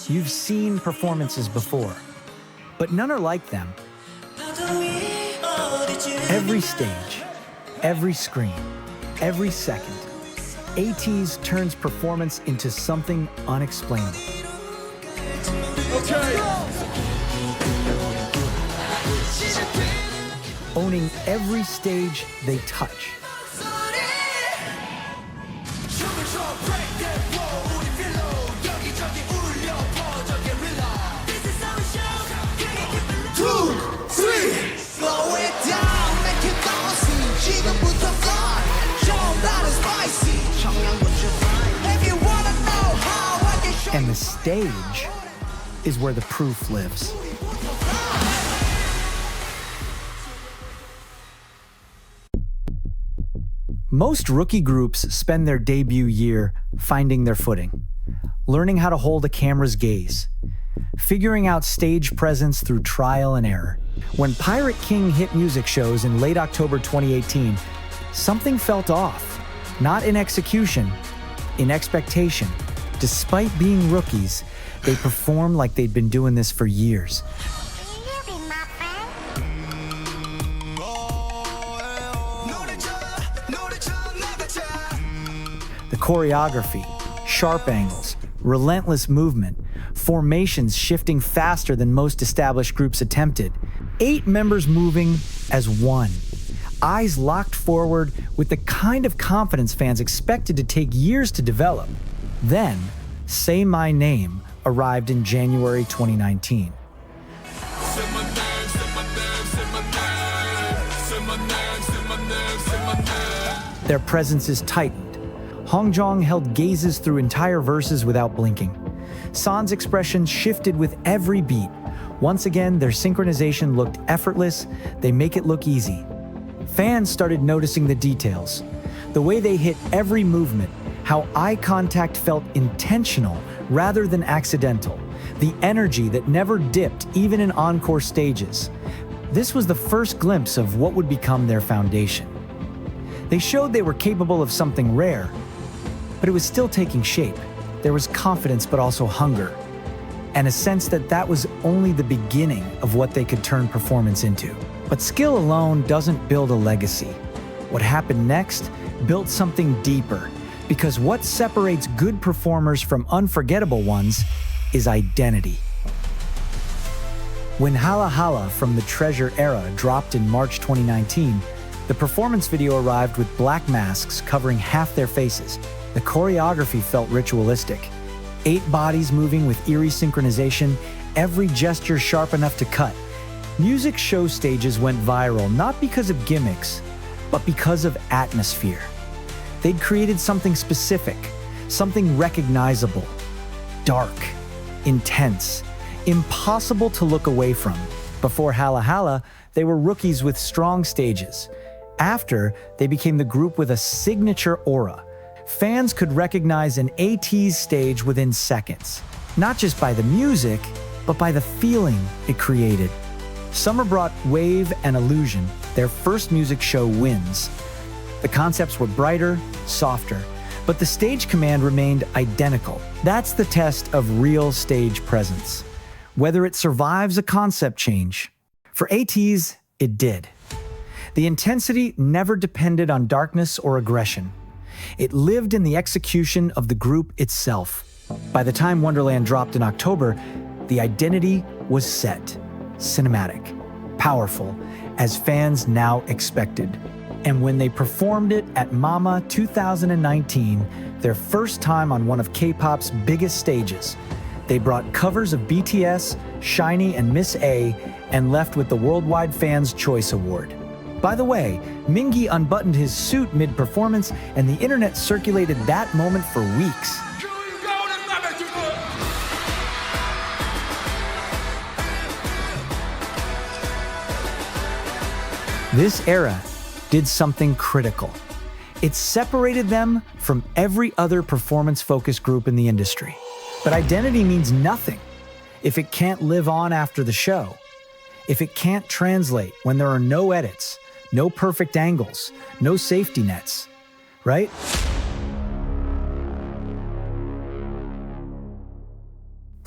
You've seen performances before, but none are like them. Every stage, every screen, every second, ATEEZ turns performance into something unexplainable. Owning every stage they touch. And the stage is where the proof lives. Most rookie groups spend their debut year finding their footing, learning how to hold a camera's gaze, figuring out stage presence through trial and error. When Pirate King hit music shows in late October 2018, something felt off, not in execution, in expectation. Despite being rookies, they performed like they'd been doing this for years. The choreography, sharp angles, relentless movement, formations shifting faster than most established groups attempted. 8 members moving as one. Eyes locked forward with the kind of confidence fans expected to take years to develop. Then, Say My Name arrived in January 2019. Their presences tightened. Hongjong held gazes through entire verses without blinking. San's expression shifted with every beat. Once again, their synchronization looked effortless. They make it look easy. Fans started noticing the details. The way they hit every movement, how eye contact felt intentional rather than accidental. The energy that never dipped even in encore stages. This was the first glimpse of what would become their foundation. They showed they were capable of something rare, but it was still taking shape. There was confidence but also hunger, and a sense that that was only the beginning of what they could turn performance into. But skill alone doesn't build a legacy. What happened next built something deeper, because what separates good performers from unforgettable ones is identity. When Hala Hala from the Treasure era dropped in March 2019, the performance video arrived with black masks covering half their faces. The choreography felt ritualistic. 8 bodies moving with eerie synchronization, every gesture sharp enough to cut. Music show stages went viral not because of gimmicks, but because of atmosphere. They'd created something specific, something recognizable, dark, intense, impossible to look away from. Before Hala Hala, they were rookies with strong stages. After, they became the group with a signature aura. Fans could recognize an ATEEZ stage within seconds, not just by the music, but by the feeling it created. Summer brought Wave and Illusion, their first music show wins. The concepts were brighter, softer, but the stage command remained identical. That's the test of real stage presence, whether it survives a concept change. For ATEEZ, it did. The intensity never depended on darkness or aggression. It lived in the execution of the group itself. By the time Wonderland dropped in October, the identity was set, cinematic, powerful, as fans now expected. And when they performed it at Mama 2019, their first time on one of K-pop's biggest stages, they brought covers of BTS, SHINee, and Miss A, and left with the Worldwide Fans' Choice Award. By the way, Mingi unbuttoned his suit mid-performance, and the internet circulated that moment for weeks. This era did something critical. It separated them from every other performance-focused group in the industry. But identity means nothing if it can't live on after the show, if it can't translate when there are no edits, no perfect angles, no safety nets, right?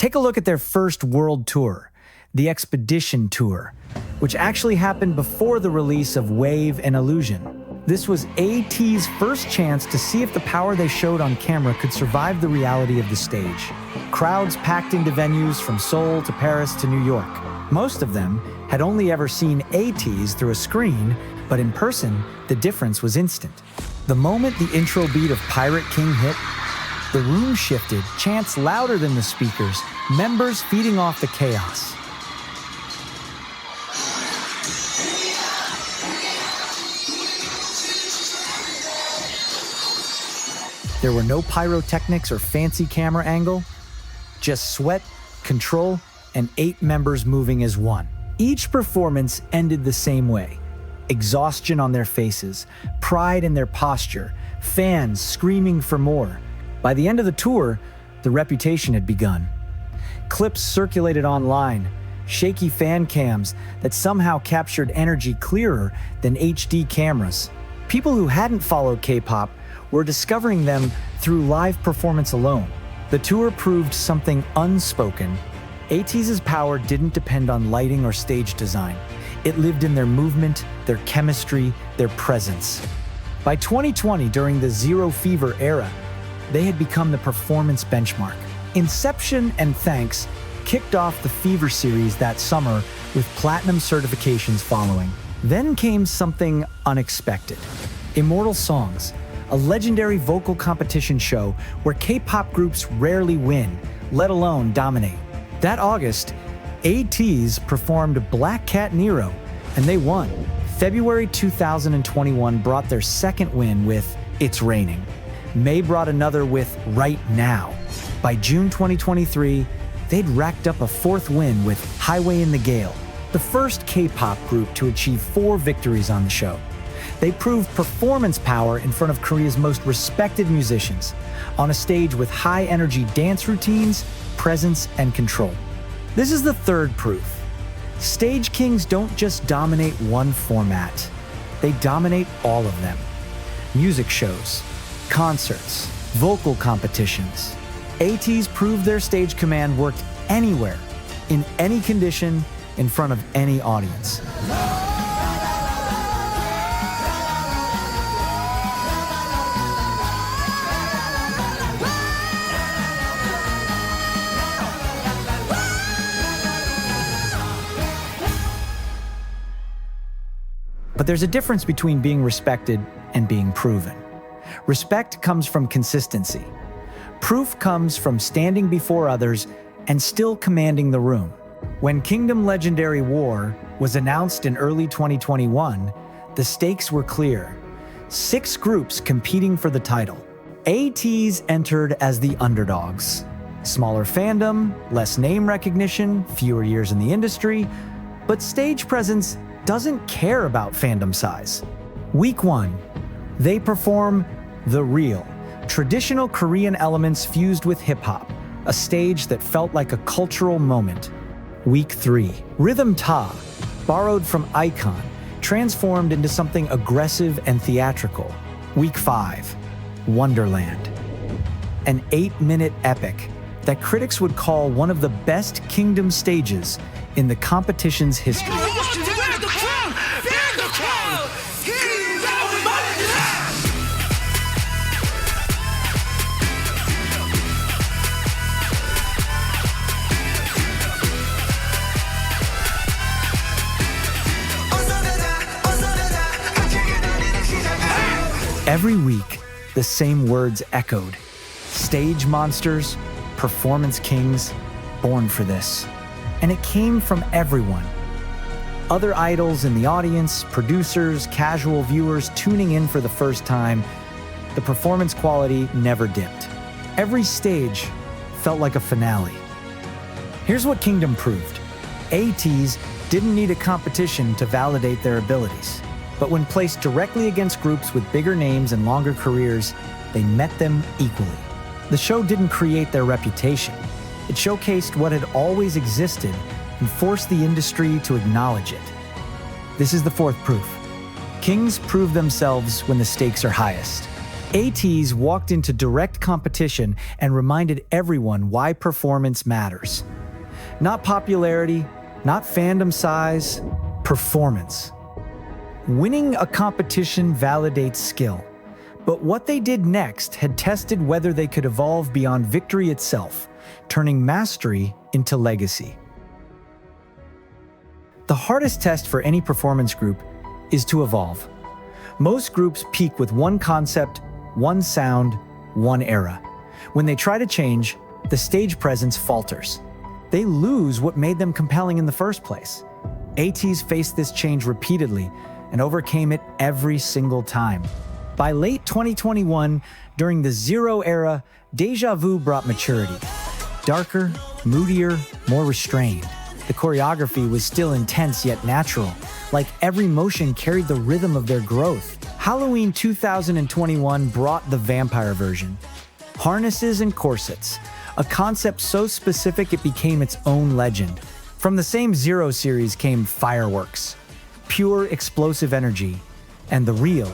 Take a look at their first world tour, the Expedition Tour, which actually happened before the release of Wave and Illusion. This was ATEEZ's first chance to see if the power they showed on camera could survive the reality of the stage. Crowds packed into venues from Seoul to Paris to New York. Most of them had only ever seen ATEEZ through a screen, but in person, the difference was instant. The moment the intro beat of Pirate King hit, the room shifted, chants louder than the speakers, members feeding off the chaos. There were no pyrotechnics or fancy camera angle, just sweat, control, and 8 members moving as one. Each performance ended the same way. Exhaustion on their faces, pride in their posture, fans screaming for more. By the end of the tour, the reputation had begun. Clips circulated online, shaky fan cams that somehow captured energy clearer than HD cameras. People who hadn't followed K-pop were discovering them through live performance alone. The tour proved something unspoken. ATEEZ's power didn't depend on lighting or stage design. It lived in their movement, their chemistry, their presence. By 2020, during the Zero Fever era, they had become the performance benchmark. Inception and Thanks kicked off the Fever series that summer with platinum certifications following. Then came something unexpected. Immortal Songs, a legendary vocal competition show where K-pop groups rarely win, let alone dominate. That August, ATEEZ performed Black Cat Nero, and they won. February 2021 brought their second win with It's Raining. May brought another with Right Now. By June 2023, they'd racked up a 4th win with Highway in the Gale, the first K-pop group to achieve 4 victories on the show. They proved performance power in front of Korea's most respected musicians, on a stage with high-energy dance routines, presence, and control. This is the 3rd proof. Stage kings don't just dominate one format. They dominate all of them. Music shows, concerts, vocal competitions. ATEEZ proved their stage command worked anywhere, in any condition, in front of any audience. But there's a difference between being respected and being proven. Respect comes from consistency. Proof comes from standing before others and still commanding the room. When Kingdom Legendary War was announced in early 2021, the stakes were clear. 6 groups competing for the title. ATEEZ entered as the underdogs. Smaller fandom, less name recognition, fewer years in the industry, but stage presence doesn't care about fandom size. Week 1, they perform The Real, traditional Korean elements fused with hip-hop, a stage that felt like a cultural moment. Week 3, Rhythm Ta, borrowed from Icon, transformed into something aggressive and theatrical. Week 5, Wonderland, an 8-minute epic that critics would call one of the best Kingdom stages in the competition's history. Every week, the same words echoed. Stage monsters, performance kings, born for this. And it came from everyone. Other idols in the audience, producers, casual viewers tuning in for the first time. The performance quality never dipped. Every stage felt like a finale. Here's what Kingdom proved. ATEEZ didn't need a competition to validate their abilities. But when placed directly against groups with bigger names and longer careers, they met them equally. The show didn't create their reputation. It showcased what had always existed and forced the industry to acknowledge it. This is the 4th proof. Kings prove themselves when the stakes are highest. ATEEZ walked into direct competition and reminded everyone why performance matters. Not popularity, not fandom size, performance. Winning a competition validates skill, but what they did next had tested whether they could evolve beyond victory itself, turning mastery into legacy. The hardest test for any performance group is to evolve. Most groups peak with one concept, one sound, one era. When they try to change, the stage presence falters. They lose what made them compelling in the first place. ATEEZ faced this change repeatedly and overcame it every single time. By late 2021, during the Zero era, Deja Vu brought maturity. Darker, moodier, more restrained. The choreography was still intense yet natural, like every motion carried the rhythm of their growth. Halloween 2021 brought the vampire version. Harnesses and corsets, a concept so specific it became its own legend. From the same Zero series came fireworks, pure explosive energy, and the Real,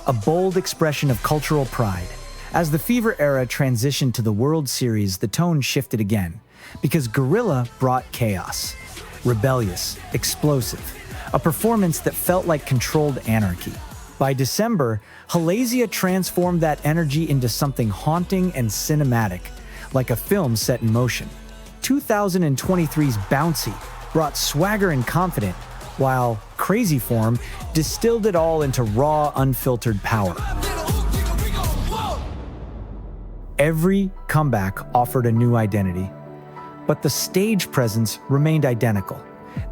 a bold expression of cultural pride. As the Fever era transitioned to the World Series, the tone shifted again, because Gorilla brought chaos. Rebellious, explosive, a performance that felt like controlled anarchy. By December, Halazia transformed that energy into something haunting and cinematic, like a film set in motion. 2023's Bouncy brought swagger and confidence, while Crazy Form distilled it all into raw, unfiltered power. Every comeback offered a new identity, but the stage presence remained identical.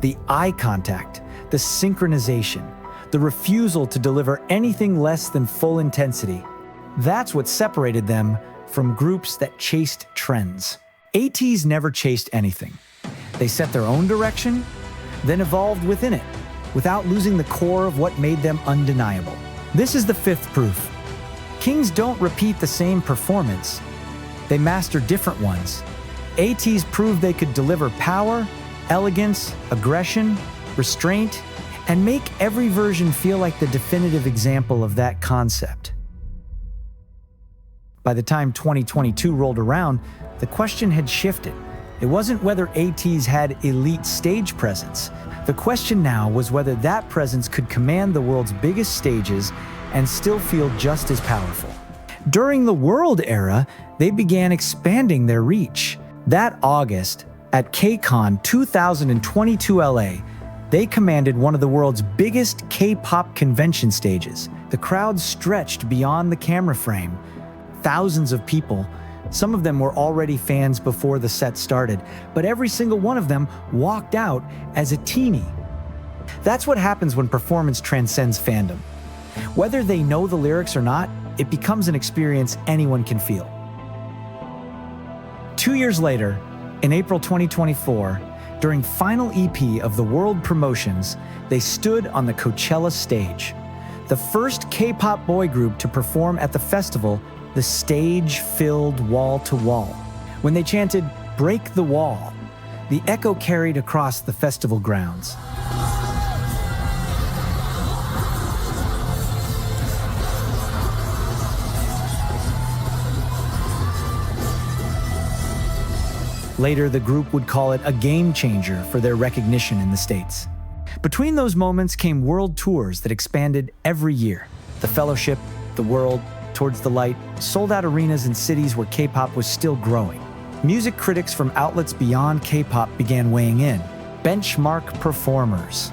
The eye contact, the synchronization, the refusal to deliver anything less than full intensity. That's what separated them from groups that chased trends. ATEEZ never chased anything. They set their own direction, then evolved within it, without losing the core of what made them undeniable. This is the fifth proof. Kings don't repeat the same performance. They master different ones. ATEEZ proved they could deliver power, elegance, aggression, restraint, and make every version feel like the definitive example of that concept. By the time 2022 rolled around, the question had shifted. It wasn't whether ATEEZ had elite stage presence. The question now was whether that presence could command the world's biggest stages and still feel just as powerful. During the World era, they began expanding their reach. That August, at KCON 2022 LA, they commanded one of the world's biggest K-pop convention stages. The crowd stretched beyond the camera frame. Thousands of people, some of them were already fans before the set started, but every single one of them walked out as a teenie. That's what happens when performance transcends fandom. Whether they know the lyrics or not, it becomes an experience anyone can feel. 2 years later, in April 2024, during final EP of the World Promotions, they stood on the Coachella stage. The first K-pop boy group to perform at the festival, the stage filled wall to wall. When they chanted, "Break the Wall," the echo carried across the festival grounds. Later, the group would call it a game changer for their recognition in the States. Between those moments came world tours that expanded every year. The Fellowship, the World, Towards the Light, sold out arenas in cities where K-pop was still growing. Music critics from outlets beyond K-pop began weighing in. Benchmark performers,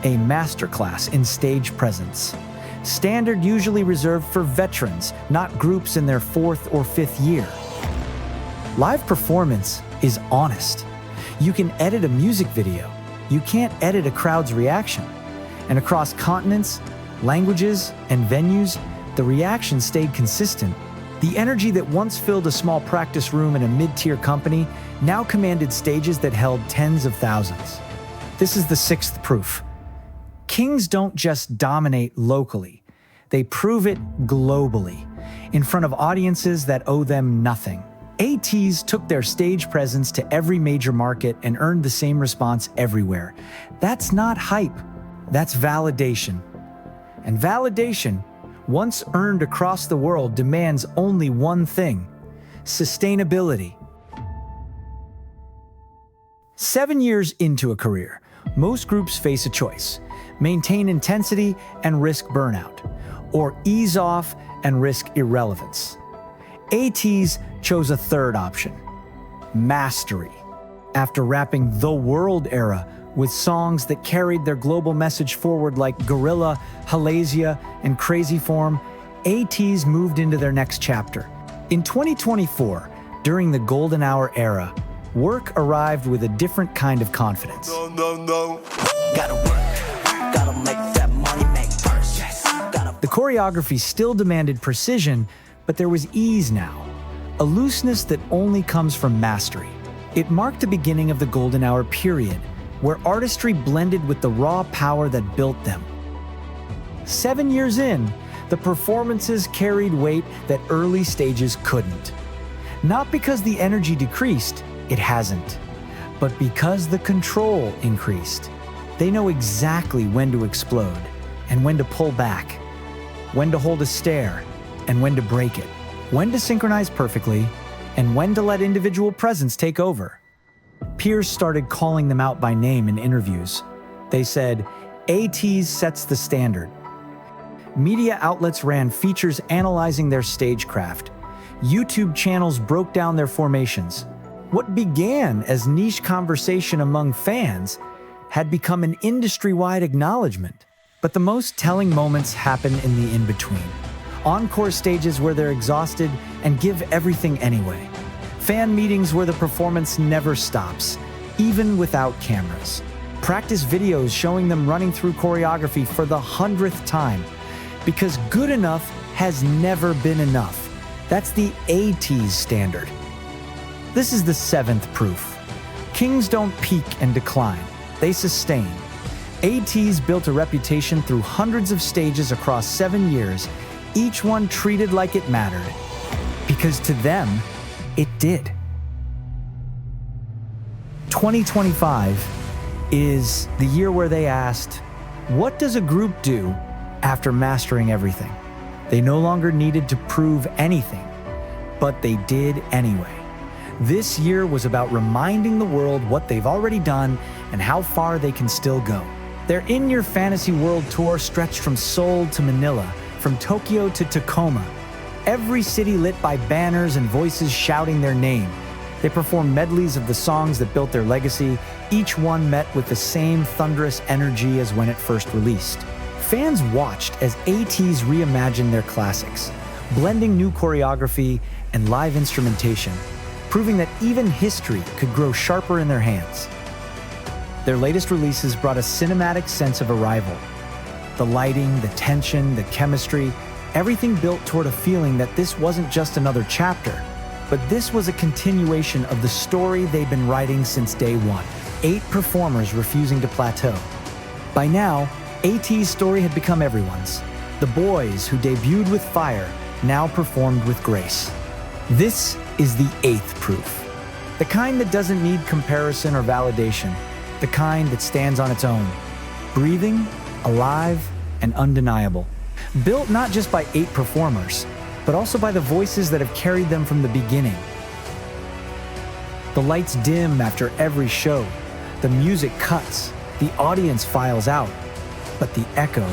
a masterclass in stage presence. Standard usually reserved for veterans, not groups in their fourth or fifth year. Live performance is honest. You can edit a music video. You can't edit a crowd's reaction. And across continents, languages, and venues, the reaction stayed consistent. The energy that once filled a small practice room in a mid-tier company now commanded stages that held tens of thousands. This is the sixth proof. Kings don't just dominate locally. They prove it globally, in front of audiences that owe them nothing. ATEEZ took their stage presence to every major market and earned the same response everywhere. That's not hype, that's validation. And validation, once earned across the world, demands only one thing: sustainability. 7 years into a career, most groups face a choice: maintain intensity and risk burnout, or ease off and risk irrelevance. ATEEZ chose a third option: mastery. After rapping the world era with songs that carried their global message forward like Gorilla, Halasia, and Crazy Form, ATEEZ moved into their next chapter. In 2024, during the golden hour era, work arrived with a different kind of confidence. Gotta work, gotta make that money make first. The choreography still demanded precision, but there was ease now, a looseness that only comes from mastery. It marked the beginning of the golden hour period, where artistry blended with the raw power that built them. 7 years in, the performances carried weight that early stages couldn't. Not because the energy decreased, it hasn't, but because the control increased. They know exactly when to explode and when to pull back, when to hold a stare and when to break it, when to synchronize perfectly and when to let individual presence take over. Peers started calling them out by name in interviews. They said, ATEEZ sets the standard. Media outlets ran features analyzing their stagecraft. YouTube channels broke down their formations. What began as niche conversation among fans had become an industry-wide acknowledgement. But the most telling moments happen in the in-between. Encore stages where they're exhausted and give everything anyway. Fan meetings where the performance never stops, even without cameras. Practice videos showing them running through choreography for the 100th time. Because good enough has never been enough. That's the ATEEZ standard. This is the 7th proof. Kings don't peak and decline, they sustain. ATEEZ built a reputation through hundreds of stages across 7 years, each one treated like it mattered. Because to them, it did. 2025 is the year where they asked, what does a group do after mastering everything? They no longer needed to prove anything, but they did anyway. This year was about reminding the world what they've already done and how far they can still go. Their In Your Fantasy World Tour stretched from Seoul to Manila, from Tokyo to Tacoma, every city lit by banners and voices shouting their name. They performed medleys of the songs that built their legacy, each one met with the same thunderous energy as when it first released. Fans watched as ATEEZ reimagined their classics, blending new choreography and live instrumentation, proving that even history could grow sharper in their hands. Their latest releases brought a cinematic sense of arrival. The lighting, the tension, the chemistry, everything built toward a feeling that this wasn't just another chapter, but this was a continuation of the story they've been writing since day one. 8 performers refusing to plateau. By now, ATEEZ's story had become everyone's. The boys who debuted with fire now performed with grace. This is the 8th proof. The kind that doesn't need comparison or validation. The kind that stands on its own. Breathing, alive, and undeniable. Built not just by 8 performers, but also by the voices that have carried them from the beginning. The lights dim after every show. The music cuts. The audience files out. But the echo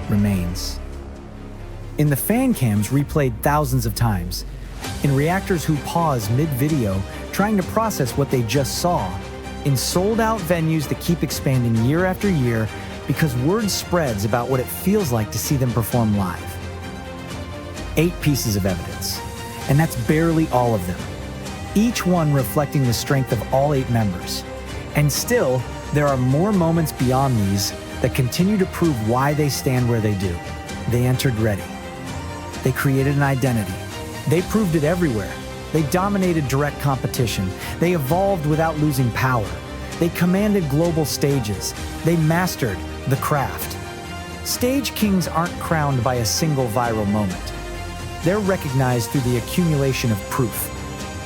remains. In the fan cams replayed thousands of times. In reactors who pause mid-video, trying to process what they just saw. In sold-out venues that keep expanding year after year, because word spreads about what it feels like to see them perform live. 8 pieces of evidence, and that's barely all of them. Each one reflecting the strength of all 8 members. And still, there are more moments beyond these that continue to prove why they stand where they do. They entered ready. They created an identity. They proved it everywhere. They dominated direct competition. They evolved without losing power. They commanded global stages. They mastered the craft. Stage kings aren't crowned by a single viral moment. They're recognized through the accumulation of proof.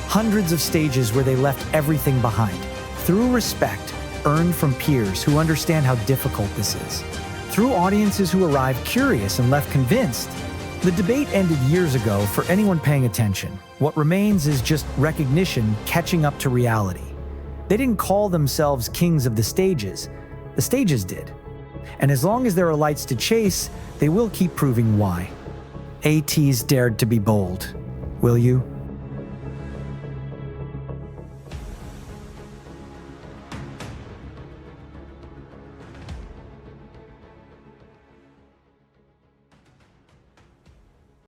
Hundreds of stages where they left everything behind. Through respect earned from peers who understand how difficult this is. Through audiences who arrived curious and left convinced. The debate ended years ago for anyone paying attention. What remains is just recognition catching up to reality. They didn't call themselves kings of the stages did. And as long as there are lights to chase, they will keep proving why. ATEEZ dared to be bold. Will you?